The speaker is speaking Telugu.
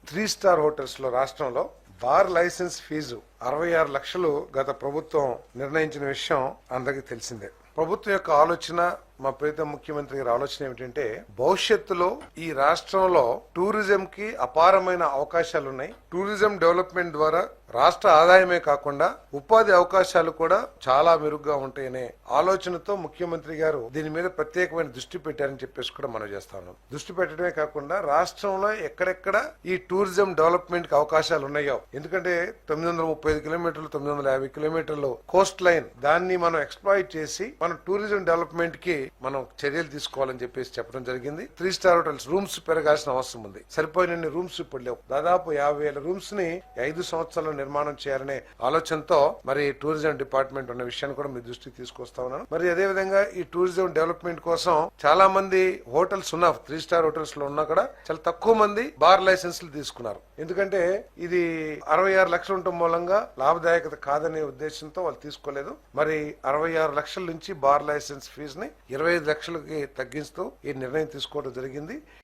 3 స్టార్ హోటల్స్ లో రాష్ట్రంలో బార్ లైసెన్స్ ఫీజు 66 లక్షలు గత ప్రభుత్వం నిర్ణయించిన విషయం అందరికీ తెలిసిందే. ప్రభుత్వం యొక్క ఆలోచన, మా ప్రీతం ముఖ్యమంత్రి గారి ఆలోచన ఏమిటంటే భవిష్యత్తులో ఈ రాష్ట్రంలో టూరిజం కి అపారమైన అవకాశాలు ఉన్నాయి. టూరిజం డెవలప్మెంట్ ద్వారా రాష్ట్ర ఆదాయమే కాకుండా ఉపాధి అవకాశాలు కూడా చాలా మెరుగ్గా ఉంటాయనే ఆలోచనతో ముఖ్యమంత్రి గారు దీని మీద ప్రత్యేకమైన దృష్టి పెట్టారని చెప్పేసి కూడా మనం చేస్తా ఉన్నాం. దృష్టి పెట్టడమే కాకుండా రాష్ట్రంలో ఎక్కడెక్కడ ఈ టూరిజం డెవలప్మెంట్ కి అవకాశాలు ఉన్నాయో, ఎందుకంటే 935 కిలోమీటర్లు 950 కిలోమీటర్లు కోస్ట్ లైన్, దాన్ని మనం ఎక్స్ప్లాయిట్ చేసి మనం టూరిజం డెవలప్మెంట్ కి మనం చర్యలు తీసుకోవాలని చెప్పేసి చెప్పడం జరిగింది. 3 స్టార్ హోటల్స్ రూమ్స్ పెరగాల్సిన అవసరం ఉంది. సరిపోయినన్ని రూమ్స్ ఇప్పుడు లేవు. దాదాపు 50,000 రూమ్స్ ని 5 సంవత్సరాల్లో నిర్మాణం చేయాలనే ఆలోచనతో మరి టూరిజం డిపార్ట్మెంట్ ఉన్న విషయాన్ని కూడా మీ దృష్టికి తీసుకొస్తా ఉన్నాను. మరి అదే విధంగా ఈ టూరిజం డెవలప్మెంట్ కోసం చాలా మంది హోటల్స్ ఉన్నా 3 స్టార్ హోటల్స్ లో ఉన్నా కూడా చాలా తక్కువ మంది బార్ లైసెన్స్లు తీసుకున్నారు. ఎందుకంటే ఇది 66 లక్షలు ఉండటం మూలంగా లాభదాయకత కాదనే ఉద్దేశంతో వాళ్ళు తీసుకోలేదు. మరి 66 లక్షల నుంచి బార్ లైసెన్స్ ఫీజుని 25 లక్షలకి తగ్గిస్తూ ఈ నిర్ణయం తీసుకోవడం జరిగింది.